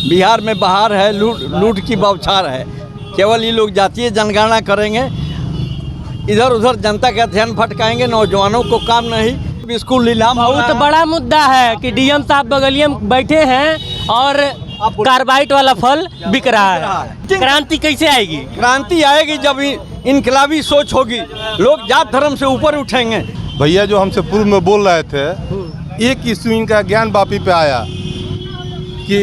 बिहार में बहार है, लूट की बौछार है। केवल ये लोग जातीय जनगणना करेंगे, इधर उधर जनता का ध्यान भटकाएंगे, नौजवानों को काम नहीं, स्कूल नीलाम हो। बहुत बड़ा मुद्दा है कि डीएम साहब बगलिया में बैठे हैं और कार्बाइड वाला फल बिक रहा है। क्रांति कैसे आएगी? क्रांति आएगी जब इनकलाबी सोच होगी, लोग जात धर्म से ऊपर उठेंगे। भैया जो हमसे पूर्व में बोल रहे थे, एक इशू इनका ज्ञान वापी पे आया कि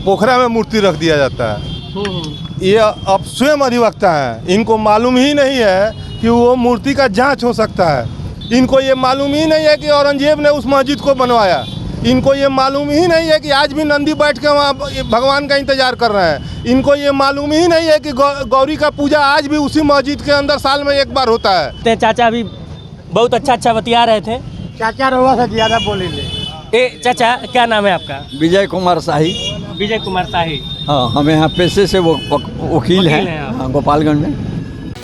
पोखरा में मूर्ति रख दिया जाता है। ये अब स्वयं अधिवक्ता हैं, इनको मालूम ही नहीं है कि वो मूर्ति का जांच हो सकता है। इनको ये मालूम ही नहीं है कि औरंगजेब ने उस मस्जिद को बनवाया। इनको ये मालूम ही नहीं है कि आज भी नंदी बैठ के वहाँ भगवान का इंतजार कर रहे हैं। इनको ये मालूम ही नहीं है कि गौरी का पूजा आज भी उसी मस्जिद के अंदर साल में एक बार होता है। चाचा अभी बहुत अच्छा बतिया रहे थे। चाचा रहुआ से ज़्यादा बोले ले। चाचा क्या नाम है आपका? विजय कुमार शाही। विजय कुमार शाही। हाँ, हमें यहाँ पेशे से वो वकील हैं, गोपालगंज में।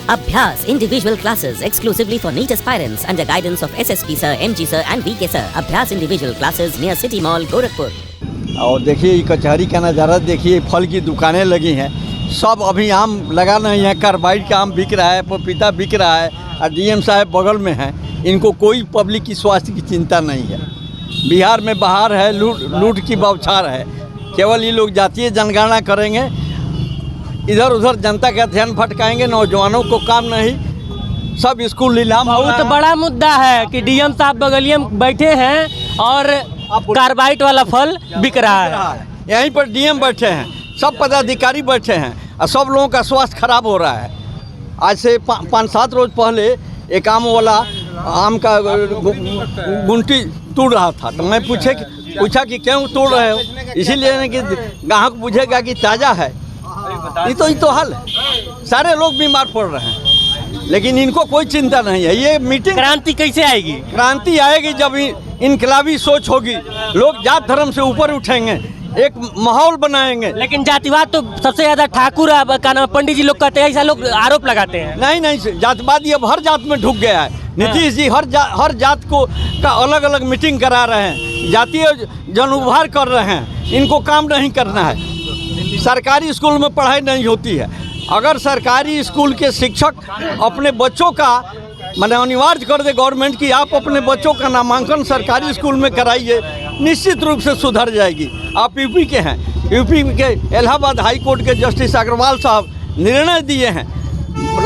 Abhyas individual classes exclusively for NEET aspirants under guidance of SSP sir, MG sir and VK sir. Abhyas individual classes near City Mall, Gorakhpur. और देखिए ये कचहरी का नज़ारा देखिए, फल की दुकानें लगी हैं, सब अभी आम लगा नहीं है, कार्बाइड का आम बिक रहा है, पपीता बिक रहा है, और डीएम साहब बगल में हैं। इनको कोई पब्लिक की स्वास्थ्य की चिंता नहीं है। बिहार में बहार है, लूट की बौछार है। केवल ये लोग जातीय जनगणना करेंगे, इधर उधर जनता का ध्यान भटकाएंगे, नौजवानों को काम नहीं, सब स्कूल नीलाम हो। बहुत बड़ा मुद्दा है कि डीएम साहब बगलिया में बैठे हैं और कार्बाइड वाला फल बिक रहा है। यहीं पर डीएम बैठे हैं, सब पदाधिकारी बैठे हैं, और सब लोगों का स्वास्थ्य खराब हो रहा है। आज से 5-7 रोज पहले एक आम वाला आम का गुंटी तोड़ रहा था, तो मैं पूछा कि क्यों तोड़ रहे हो? इसीलिए कि ग्राहक पूछेगा कि ताज़ा है। ये तो हाल है, सारे लोग बीमार पड़ रहे हैं, लेकिन इनको कोई चिंता नहीं है। ये मीटिंग क्रांति कैसे आएगी? क्रांति आएगी जब इनकलाबी सोच होगी, लोग जात धर्म से ऊपर उठेंगे, एक माहौल बनाएंगे। लेकिन जातिवाद तो सबसे ज्यादा ठाकुर का नाम पंडित जी लोग कहते हैं, ऐसा लोग आरोप लगाते हैं। नहीं, जातवाद ये हर जात में ढुक गया है। नीतीश जी हर जात को का अलग अलग मीटिंग करा रहे हैं, जातीय जन उभार कर रहे हैं। इनको काम नहीं करना है। सरकारी स्कूल में पढ़ाई नहीं होती है। अगर सरकारी स्कूल के शिक्षक अपने बच्चों का माने अनिवार्य कर दे गवर्नमेंट की, आप अपने बच्चों का नामांकन सरकारी स्कूल में कराइए, निश्चित रूप से सुधर जाएगी। आप यूपी के हैं, यूपी के इलाहाबाद हाई कोर्ट के जस्टिस अग्रवाल साहब निर्णय दिए हैं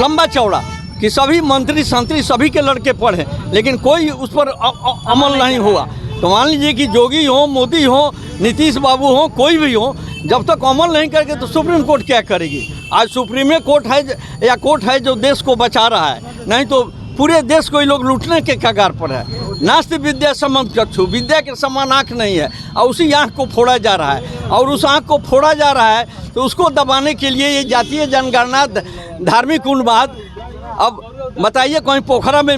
लंबा चौड़ा कि सभी मंत्री संतरी सभी के लड़के पढ़े, लेकिन कोई उस पर अमल नहीं हुआ। तो मान लीजिए कि जोगी हो, मोदी हो, नीतीश बाबू हो, कोई भी हो, जब तक अमल नहीं करेंगे तो सुप्रीम कोर्ट क्या करेगी? आज सुप्रीम कोर्ट है या कोर्ट है जो देश को बचा रहा है, नहीं तो पूरे देश को ये लोग लूटने के कगार पर है। नास्ति विद्या समम चक्षु, विद्या के समान आँख नहीं है, और उसी आँख को फोड़ा जा रहा है, और उस आँख को फोड़ा जा रहा है तो उसको दबाने के लिए ये जातीय जनगणना, धार्मिक उन्माद। अब बताइए, कोई पोखरा में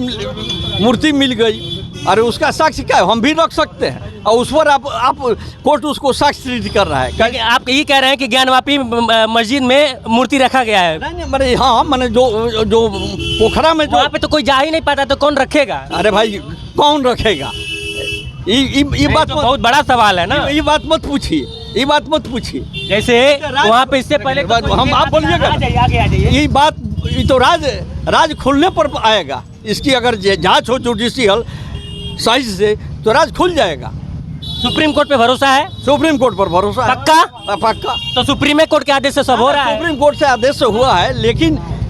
मूर्ति मिल गई, अरे उसका साक्ष्य क्या है? हम भी रख सकते हैं, और उस पर आप कोर्ट उसको साक्ष्य ट्रीट कर रहा है। आप ये कह रहे हैं कि ज्ञानवापी मस्जिद में मूर्ति रखा गया है? नहीं, मैंने हाँ, मैंने जो पोखरा में वहाँ पे तो कोई जा ही नहीं पाता, तो कौन रखेगा? अरे भाई, कौन रखेगा? ये बात तो बहुत बड़ा सवाल है ना। ये बात मत पूछिए, ये बात मत पूछिए। जैसे वहाँ पे इससे पहले हम आप बोलिएगा, ये बात ये तो राज खुलने पर आएगा। इसकी अगर जांच हो जुडिशियल साइज से तो राज खुल जाएगा। सुप्रीम कोर्ट पे भरोसा है? सुप्रीम कोर्ट पर भरोसा है। पक्का? तो सुप्रीम कोर्ट के आदेश से सब हो रहा है? सुप्रीम कोर्ट से आदेश से हुआ है,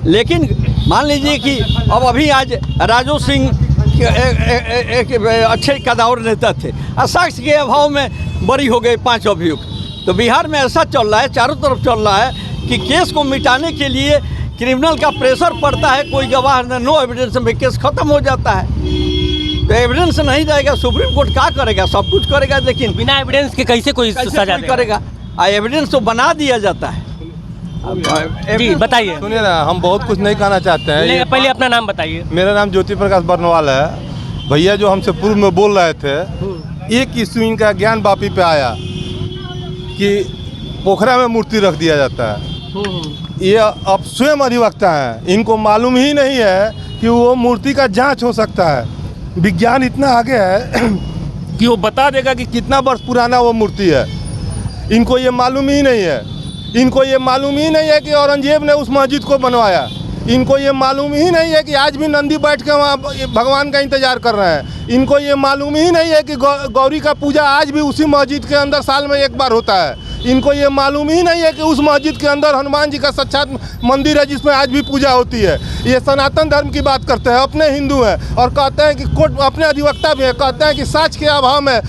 लेकिन मान लीजिए कि अब अभी आज राजू सिंह एक अच्छे कदावर नेता थे, साक्ष्य के अभाव में बरी हो गए 5 अभियुक्त। तो बिहार में ऐसा चल रहा है, चारों तरफ चल रहा है कि केस को मिटाने के लिए क्रिमिनल का प्रेशर पड़ता है, कोई गवाह नो एविडेंस में केस खत्म हो जाता है। तो एविडेंस नहीं रहेगा, सुप्रीम कोर्ट क्या करेगा? सब कुछ करेगा, लेकिन बिना एविडेंस के कैसे कोई सजा करेगा? एविडेंस तो बना दिया जाता है। जी बताइए। सुनिए ना, हम बहुत कुछ नहीं कहना चाहते हैं। पहले अपना नाम बताइए। मेरा नाम ज्योति प्रकाश बर्नवाल है। भैया जो हमसे पूर्व में बोल रहे थे, एक इशू इनका ज्ञान वापी पे आया कि पोखरा में मूर्ति रख दिया जाता है। ये अब स्वयं अधिवक्ता हैं, इनको मालूम ही नहीं है कि वो मूर्ति का जांच हो सकता है। विज्ञान इतना आगे है कि वो बता देगा कि कितना वर्ष पुराना वो मूर्ति है। इनको ये मालूम ही नहीं है, इनको ये मालूम ही नहीं है कि औरंगजेब ने उस मस्जिद को बनवाया। इनको ये मालूम ही नहीं है कि आज भी नंदी बैठ के वहाँ भगवान का इंतजार कर रहे हैं। इनको ये मालूम ही नहीं है कि गौरी का पूजा आज भी उसी मस्जिद के अंदर साल में एक बार होता है। इनको ये मालूम ही नहीं है कि उस मस्जिद के अंदर हनुमान जी का साक्षात मंदिर है जिसमें आज भी पूजा होती है। ये सनातन धर्म की बात करते हैं, अपने हिंदू हैं और कहते हैं कि कोर्ट अपने अधिवक्ता भी हैं, कहते हैं कि साक्ष्य के अभाव में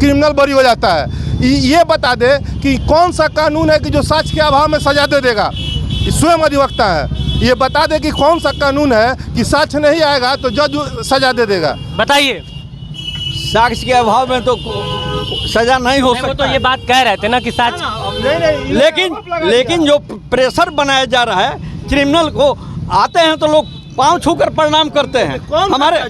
क्रिमिनल बरी हो जाता है। ये बता दे कि कौन सा कानून है कि जो साक्ष्य के अभाव में सजा दे देगा। स्वयं अधिवक्ता है, ये बता दे कि कौन सा कानून है कि साक्ष्य नहीं आएगा तो जज सजा दे देगा। बताइए। साक्ष्य के अभाव में तो सजा नहीं हो वो सकता तो ये बात कह रहे थे ना कि साक्ष्य, लेकिन जो प्रेशर बनाया जा रहा है क्रिमिनल को, आते हैं तो लोग पाँव छूकर प्रणाम करते हैं। हमारे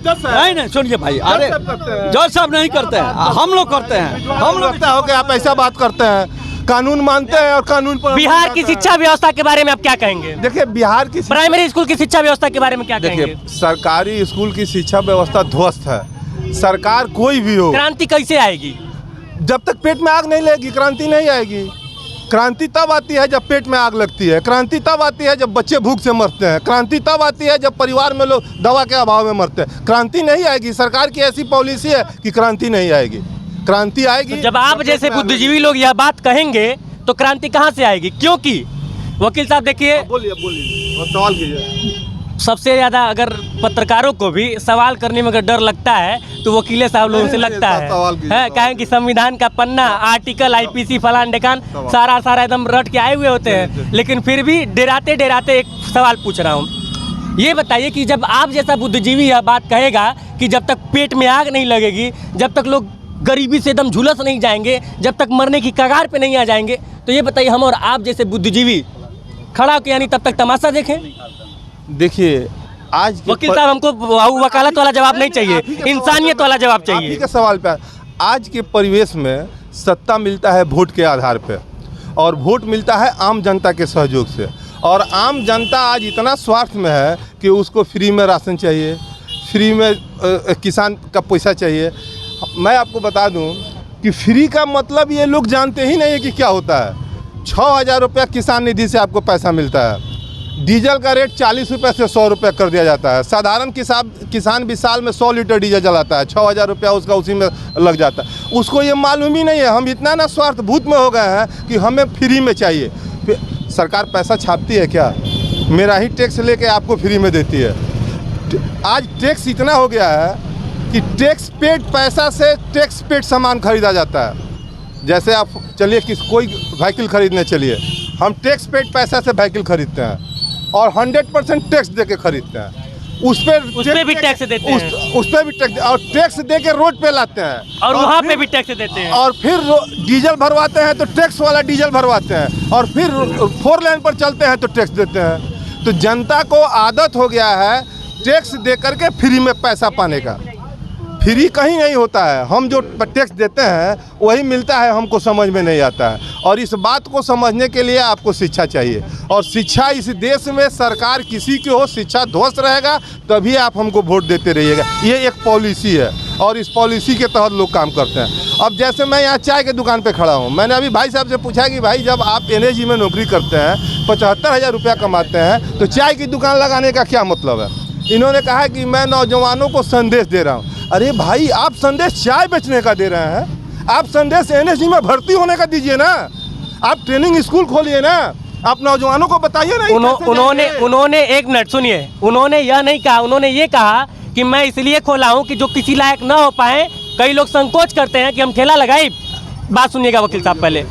नहीं सुनिए भाई, अरे जज साहब नहीं करते हैं, हम लोग करते हैं। हम लोग लगता हो कि आप ऐसा बात करते हैं, कानून मानते हैं और कानून पर बिहार की शिक्षा व्यवस्था के बारे में आप क्या कहेंगे? देखिए, बिहार की प्राइमरी स्कूल की शिक्षा व्यवस्था के बारे में क्या कहेंगे? देखिए, सरकारी स्कूल की शिक्षा व्यवस्था ध्वस्त है। सरकार कोई भी हो, क्रांति कैसे आएगी? जब तक पेट में आग नहीं लगेगी क्रांति नहीं आएगी। क्रांति तब आती है जब पेट में आग लगती है, क्रांति तब आती है जब बच्चे भूख से मरते हैं, क्रांति तब आती है जब परिवार में लोग दवा के अभाव में मरते हैं। क्रांति नहीं आएगी। सरकार की ऐसी पॉलिसी है कि क्रांति नहीं आएगी। क्रांति आएगी तो जब आप जैसे बुद्धिजीवी लोग यह बात कहेंगे तो क्रांति कहाँ से आएगी? क्योंकि वकील साहब देखिए, बोलिए और सवाल कीजिए। सबसे ज़्यादा अगर पत्रकारों को भी सवाल करने में अगर डर लगता है तो वकीले साहब लोगों से लगता है। कहें कि संविधान का पन्ना, आर्टिकल, आईपीसी, फलान ढेकान सारा एकदम रट के आए हुए होते हैं, लेकिन फिर भी डराते एक सवाल पूछ रहा हूँ। ये बताइए कि जब आप जैसा बुद्धिजीवी यह बात कहेगा कि जब तक पेट में आग नहीं लगेगी, जब तक लोग गरीबी से एकदम झुलस नहीं जाएंगे, जब तक मरने की कगार पे नहीं आ जाएंगे, तो ये बताइए हम और आप जैसे बुद्धिजीवी खड़ा होकर यानी तब तक तमाशा देखें? देखिए, आज वकील साहब हमको वकालत वाला जवाब नहीं चाहिए, इंसानियत वाला जवाब चाहिए। के सवाल पे आज के परिवेश में सत्ता मिलता है वोट के आधार पे, और वोट मिलता है आम जनता के सहयोग से। और आम जनता आज इतना स्वार्थ में है कि उसको फ्री में राशन चाहिए, फ्री में किसान का पैसा चाहिए। मैं आपको बता दूं कि फ्री का मतलब ये लोग जानते ही नहीं है कि क्या होता है। 6,000 रुपया किसान निधि से आपको पैसा मिलता है। डीजल का रेट 40 रुपये से 100 रुपये कर दिया जाता है। साधारण किसान भी साल में 100 लीटर डीजल जलाता है, 6,000 रुपया उसका उसी में लग जाता है। उसको ये मालूम ही नहीं है। हम इतना ना स्वार्थभूत में हो गए हैं कि हमें फ्री में चाहिए। सरकार पैसा छापती है क्या? मेरा ही टैक्स लेके आपको फ्री में देती है। आज टैक्स इतना हो गया है कि टैक्स पेड पैसा से टैक्स पेड सामान खरीदा जाता है। जैसे आप चलिए कोई व्हीकल खरीदने चलिए, हम टैक्स पेड पैसा से व्हीकल खरीदते हैं और 100% टैक्स दे के खरीदते हैं। उस पर भी टैक्स देते हैं, उस पर भी टैक्स, और टैक्स दे के रोड पे लाते हैं और वहाँ पे भी टैक्स देते हैं। और फिर डीजल भरवाते हैं तो टैक्स वाला डीजल भरवाते हैं, और फिर 4 लेन पर चलते हैं तो टैक्स देते हैं। तो जनता को आदत हो गया है टैक्स दे करके फ्री में पैसा पाने का। फ्री कहीं नहीं होता है। हम जो टैक्स देते हैं वही मिलता है, हमको समझ में नहीं आता है। और इस बात को समझने के लिए आपको शिक्षा चाहिए, और शिक्षा इस देश में सरकार किसी की हो, शिक्षा ध्वस्त रहेगा तभी आप हमको वोट देते रहिएगा। ये एक पॉलिसी है और इस पॉलिसी के तहत लोग काम करते हैं। अब जैसे मैं यहाँ चाय के दुकान पे खड़ा हूँ, मैंने अभी भाई साहब से पूछा कि भाई जब आप NAG में नौकरी करते हैं, 75,000 रुपया कमाते हैं, तो चाय की दुकान लगाने का क्या मतलब है? इन्होंने कहा कि मैं नौजवानों को संदेश दे रहा हूँ। अरे भाई, आप संदेश चाय बेचने का दे रहे हैं, आप संदेश NAG में भर्ती होने का दीजिए ना। आप ट्रेनिंग स्कूल खोलिए ना, आप नौजवानों को बताइए ना। उन्होंने एक मिनट सुनिए, उन्होंने यह नहीं कहा, उन्होंने ये कहा कि मैं इसलिए खोला हूँ कि जो किसी लायक ना हो पाए, कई लोग संकोच करते हैं कि हम ठेला लगाए। बात सुनिएगा वकील साहब पहले।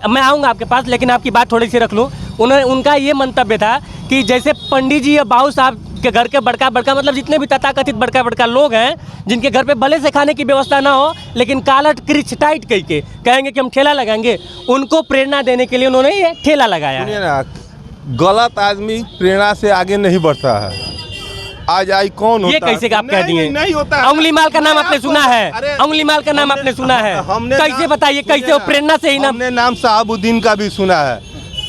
मैं आऊँगा आपके पास, लेकिन आपकी बात थोड़ी सी रख लूँ। उनका ये मंतव्य था कि जैसे पंडित जी या बाबू साहब के घर के बड़का मतलब जितने भी तथाकथित बड़का लोग हैं, जिनके घर पे भले से खाने की व्यवस्था ना हो, लेकिन कालट क्रिच टाइट करके कहेंगे कि हम ठेला लगाएंगे, उनको प्रेरणा देने के लिए उन्होंने ये ठेला लगाया है। गलत आदमी प्रेरणा से आगे नहीं बढ़ता है। आज आई कौन होता ये कैसे आप कह दिए? नहीं होता। अंगुली माल का नाम आपने सुना है? अंगुली माल का नाम आपने सुना है? कैसे बताइए, कैसे वो प्रेरणा से ही नाम? हमने नाम साहबुद्दीन का भी सुना है।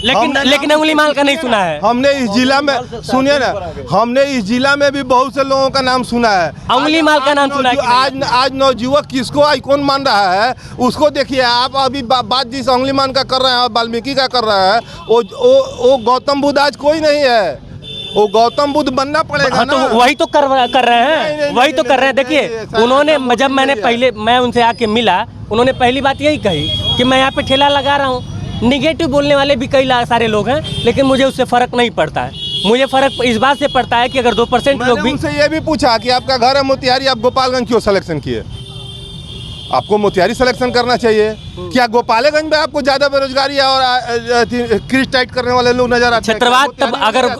लेकिन अंगुली माल का नहीं सुना है। हमने इस जिला में, सुनिए ना, हमने इस जिला में भी बहुत से लोगों का नाम सुना है। अंगुली माल का नाम सुना है कि नहीं? आज नवयुवक किसको आइकॉन मान रहा है उसको देखिए आप। अभी बात जिस अंगुली मान का कर रहे हैं, वाल्मीकि का कर रहे हैं, वो गौतम बुद्ध आज कोई नहीं है, वो गौतम बुद्ध बनना पड़ेगा ना। तो वही तो कर रहे हैं, वही तो कर रहे हैं। देखिए उन्होंने, जब मैं उनसे आके मिला, उन्होंने पहली बात यही कही कि मैं यहाँ पे ठेला लगा रहा हूँ। निगेटिव बोलने वाले भी कई सारे लोग हैं, लेकिन मुझे उससे फ़र्क नहीं पड़ता है। मुझे फ़र्क इस बात से पड़ता है कि अगर 2% लोग भी। उनसे ये भी पूछा कि आपका घर है मोतिहारी, आप गोपालगंज क्यों सिलेक्शन किए? आपको मोतिहारी सिलेक्शन करना चाहिए। क्या गोपालगंज में आपको ज्यादा बेरोजगारी और क्रीज टाइट करने वाले लोग नजर आते हैं? क्षेत्रवाद, तब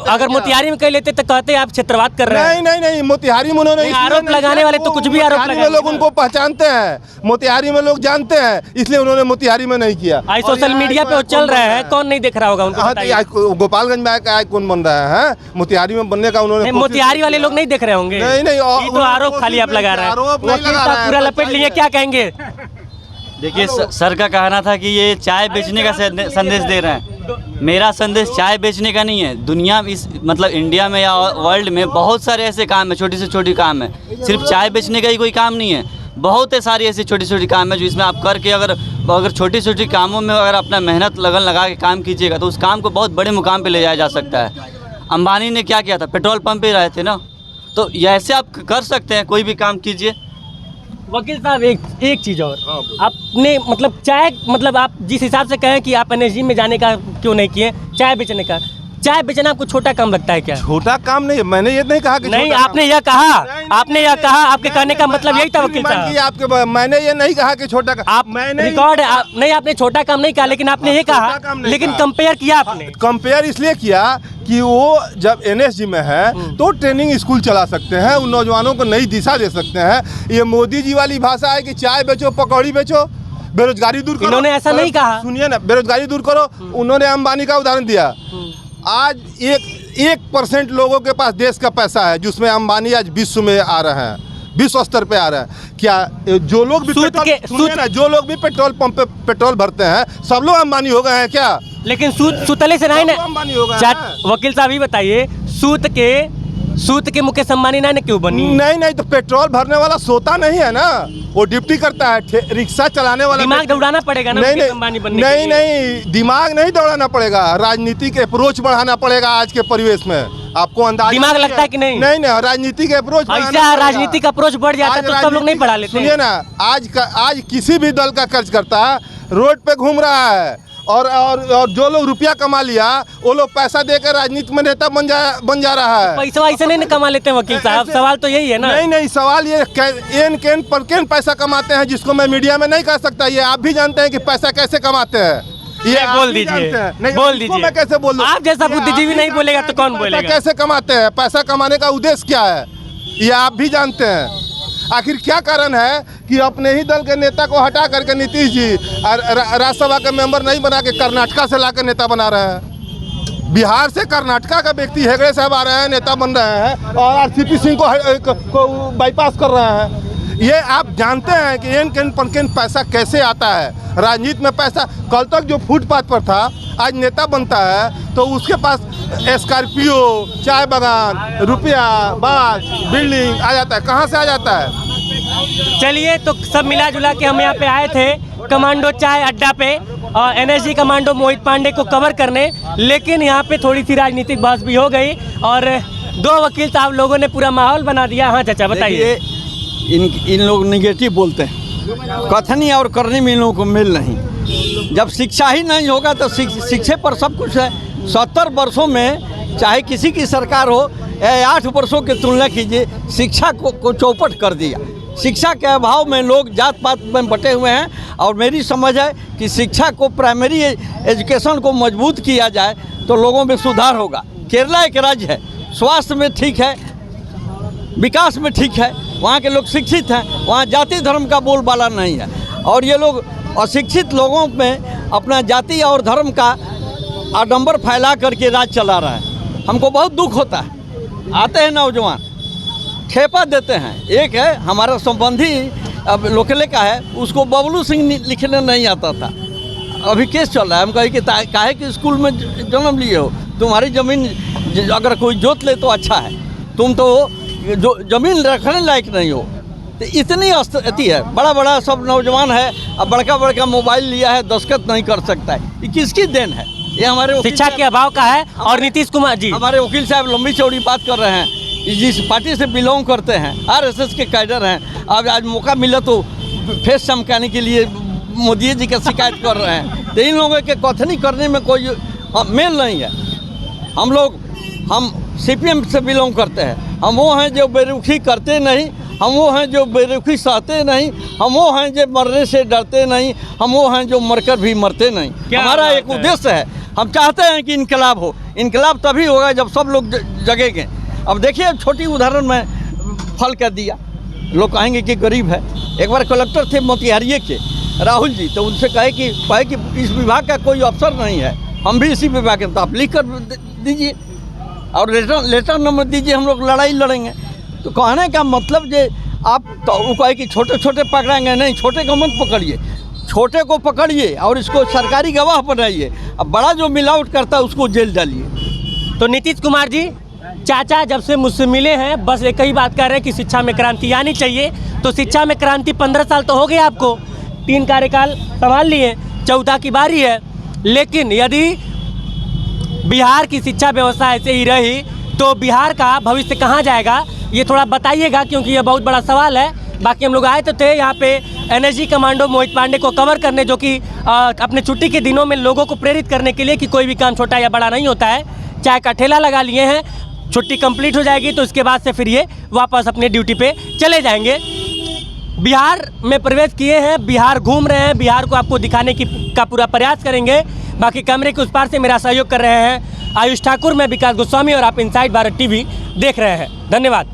अगर मोतिहारी में कह लेते तो कहते आप क्षेत्रवाद कर रहे हैं। नहीं, मोतिहारी में उन्होंने आरोप लगाने वाले तो कुछ भी आरोप लगाने लोग उनको पहचानते हैं, मोतिहारी में लोग जानते हैं, इसलिए उन्होंने मोतिहारी में नहीं किया। आज सोशल मीडिया पे वो चल रहा है, कौन नहीं देख रहा होगा उनको? गोपालगंज में आया कौन बन रहा है? मोतिहारी में बनने का उन्होंने, मोतिहारी वाले लोग नहीं देख रहे होंगे। नहीं, ये तो आरोप खाली आप लगा रहे हैं, पूरा लपेट लिए। क्या कहेंगे? देखिए सर का कहना था कि ये चाय बेचने का संदेश दे रहे हैं। मेरा संदेश चाय बेचने का नहीं है। दुनिया में, मतलब इंडिया में या वर्ल्ड में बहुत सारे ऐसे काम है, छोटी से छोटी काम है। सिर्फ चाय बेचने का ही कोई काम नहीं है, बहुत सारी ऐसी छोटी छोटी काम है जो इसमें आप करके अगर छोटी छोटी कामों में अगर अपना मेहनत लगन लगा के काम कीजिएगा तो उस काम को बहुत बड़े मुकाम पे ले जाया जा सकता है। अंबानी ने क्या किया था? पेट्रोल पंप पे रहे थे ना, तो ऐसे आप कर सकते हैं, कोई भी काम कीजिए। वकील साहब एक चीज़ और, आपने मतलब चाय, मतलब आप जिस हिसाब से कहें कि आप एनएसजी में जाने का क्यों नहीं किए, चाय बेचने का, चाय बेचना आपको छोटा काम लगता है क्या? छोटा काम नहीं है, मैंने ये नहीं कहा कि नहीं, आपने यह कहा, आपने यह कहा, आपके कहने का मतलब यही था वकील साहब। आपके, मैंने ये नहीं कहा कि छोटा काम, आप रिकॉर्ड नहीं, आपने छोटा काम नहीं कहा, लेकिन आपने ये कहा, लेकिन कंपेयर किया आपने। कंपेयर इसलिए किया कि वो जब एनएसजी में है तो ट्रेनिंग स्कूल चला सकते हैं, उन नौजवानों को नई दिशा दे सकते हैं। ये मोदी जी वाली भाषा है कि चाय बेचो, पकौड़ी बेचो, बेरोजगारी दूर करो। इन्होंने ऐसा नहीं कहा। सुनिए ना, बेरोजगारी दूर करो। उन्होंने अंबानी का उदाहरण दिया। आज 1% लोगों के पास देश का पैसा है, जिसमें अंबानी आज विश्व में आ रहे हैं, विश्व स्तर पे आ रहे हैं। क्या जो लोग भी जो लोग भी पेट्रोल पंप पे पेट्रोल भरते हैं सब लोग अंबानी हो गए हैं क्या? लेकिन सुतले से नहीं ना अंबानी हो गए हैं। वकील साहब ही बताइए, सूत के मुकेश अंबानी ना क्यों बनी? नहीं, तो पेट्रोल भरने वाला सोता नहीं है ना, वो ड्यूटी करता है। रिक्शा चलाने वाला दिमाग दौड़ाना पड़ेगा ना मुकेश अंबानी बनने के लिए। नहीं, दिमाग नहीं दौड़ाना पड़ेगा, राजनीतिक अप्रोच बढ़ाना पड़ेगा। आज के परिवेश में आपको अंदाजा दिमाग लगता है कि नहीं? नहीं, राजनीतिक अप्रोच, ऐसा राजनीतिक अप्रोच बढ़ जाता है तो सब लोग नहीं बढ़ा लेते। सुनिए ना, आज किसी भी दल का कार्यकर्ता रोड पे घूम रहा है और जो लोग रुपया कमा लिया वो लोग पैसा देकर राजनीति में नेता बन जा रहा है। पैसा ऐसे नहीं कमा लेते वकील साहब, सवाल तो यही है ना। नहीं, सवाल ये एन पर पैसा कमाते हैं, जिसको मैं मीडिया में नहीं कह सकता। ये आप भी जानते हैं कि पैसा कैसे कमाते हैं। ये बोल दीजिए, बोल दीजिए। मैं कैसे बोल दूं? आप जैसा बुद्धिजीवी नहीं बोलेगा तो कौन बोलेगा? कैसे कमाते हैं? पैसा कमाने का उद्देश्य क्या है ये आप भी जानते हैं। आखिर क्या कारण है कि अपने ही दल के नेता को हटा करके नीतीश जी राज्यसभा के मेंबर नहीं बना के कर्नाटका से लाकर नेता बना रहे हैं? बिहार से कर्नाटका का व्यक्ति हेगड़े साहब आ रहे हैं, नेता बन रहे हैं, और आरसीपी सिंह को बाईपास कर रहे हैं। ये आप जानते हैं कि एन पैसा कैसे आता है राजनीति में। पैसा कल तक जो फुटपाथ पर था आज नेता बनता है तो उसके पास स्कॉर्पियो, चाय बागान, रुपया, बाग, बिल्डिंग आ जाता है। कहाँ से आ जाता है? चलिए, तो सब मिला जुला के हम यहाँ पे आए थे कमांडो चाय अड्डा पे और एनएसजी कमांडो मोहित पांडे को कवर करने, लेकिन यहाँ पे थोड़ी सी राजनीतिक बहस भी हो गई और दो वकील साहब लोगों ने पूरा माहौल बना दिया। हाँ चाचा बताइए। इन लोग निगेटिव बोलते हैं, कथनी और करनी में इन लोगों को मिल नहीं। जब शिक्षा ही नहीं होगा तो शिक्षे पर सब कुछ है। 70 वर्षों में चाहे किसी की सरकार हो, 8 वर्षों की तुलना कीजिए, शिक्षा को चौपट कर दिया। शिक्षा के अभाव में लोग जात पात में बटे हुए हैं और मेरी समझ है कि शिक्षा को, प्राइमरी एजुकेशन को मजबूत किया जाए तो लोगों में सुधार होगा। केरला एक राज्य है, स्वास्थ्य में ठीक है, विकास में ठीक है, वहाँ के लोग शिक्षित हैं, वहाँ जाति धर्म का बोलबाला नहीं है। और ये लोग अशिक्षित लोगों में अपना जाति और धर्म का आडंबर फैला करके राज चला रहा है। हमको बहुत दुख होता है। आते हैं नौजवान, ठेपा देते हैं। एक है हमारा संबंधी, अब लोकले का है, उसको बबलू सिंह लिखने नहीं आता था, अभी केस चल रहा है। हम कहे कि काहे कि स्कूल में जन्म लिए हो, तुम्हारी ज़मीन अगर कोई जोत ले तो अच्छा है, तुम तो जो ज़मीन रखने लायक नहीं हो। तो इतनी अति है, बड़ा बड़ा सब नौजवान है, अब बड़का बड़का मोबाइल लिया है, दस्तखत नहीं कर सकता है। ये किसकी देन है? ये हमारे शिक्षा के अभाव का है। और नीतीश कुमार जी, हमारे वकील साहब लंबी चौड़ी बात कर रहे हैं, जिस पार्टी से बिलोंग करते हैं, आरएसएस के कैडर हैं। अब आज मौका मिला तो फेस चमकाने के लिए मोदी जी का शिकायत कर रहे हैं। तो इन लोगों के कथनी करने में कोई मेल नहीं है। हम सीपीएम से बिलोंग करते हैं। हम वो हैं जो बेरुखी करते नहीं, हम वो हैं जो बेरुखी सहते नहीं, हम वो हैं जो मरने से डरते नहीं, हम वो हैं जो मरकर भी मरते नहीं। हमारा एक उद्देश्य है, हम चाहते हैं कि इनकलाब हो। इनकलाब तभी होगा जब सब लोग जगेंगे। अब देखिए, छोटी उदाहरण में फल कर दिया, लोग कहेंगे कि गरीब है। एक बार कलेक्टर थे मोतिहारी के राहुल जी, तो उनसे कहे कि इस विभाग का कोई अफसर नहीं है, हम भी इसी विभाग के, तो आप लिख कर दीजिए और लेटर नंबर दीजिए, हम लोग लड़ाई लड़ेंगे। तो कहने का मतलब जे आप तो वो कहे कि छोटे छोटे पकड़ेंगे, नहीं, छोटे को मत पकड़िए, छोटे को पकड़िए और इसको सरकारी गवाह बनाइए। अब बड़ा जो मिलावट करता है उसको जेल डालिए। तो नीतीश कुमार जी, चाचा जब से मुझसे मिले हैं बस एक ही बात कर रहे हैं कि शिक्षा में क्रांति आनी चाहिए। तो शिक्षा में क्रांति 15 साल तो हो गए आपको, 3 कार्यकाल संभाल लिए, चौथा की बारी है। लेकिन यदि बिहार की शिक्षा व्यवस्था ऐसे ही रही तो बिहार का भविष्य कहाँ जाएगा, ये थोड़ा बताइएगा, क्योंकि ये बहुत बड़ा सवाल है। बाकी हम लोग आए तो थे यहाँ पे एनएसजी कमांडो मोहित पांडे को कवर करने, जो कि अपने छुट्टी के दिनों में लोगों को प्रेरित करने के लिए कि कोई भी काम छोटा या बड़ा नहीं होता है। चाय का ठेला लगा लिए हैं, छुट्टी कंप्लीट हो जाएगी तो इसके बाद से फिर ये वापस अपने ड्यूटी पे चले जाएंगे। बिहार में प्रवेश किए हैं, बिहार घूम रहे हैं, बिहार को आपको दिखाने का पूरा प्रयास करेंगे। बाकी कैमरे के उस पार से मेरा सहयोग कर रहे हैं आयुष ठाकुर, मैं विकास गोस्वामी और आप इनसाइड भारत टीवी देख रहे हैं। धन्यवाद।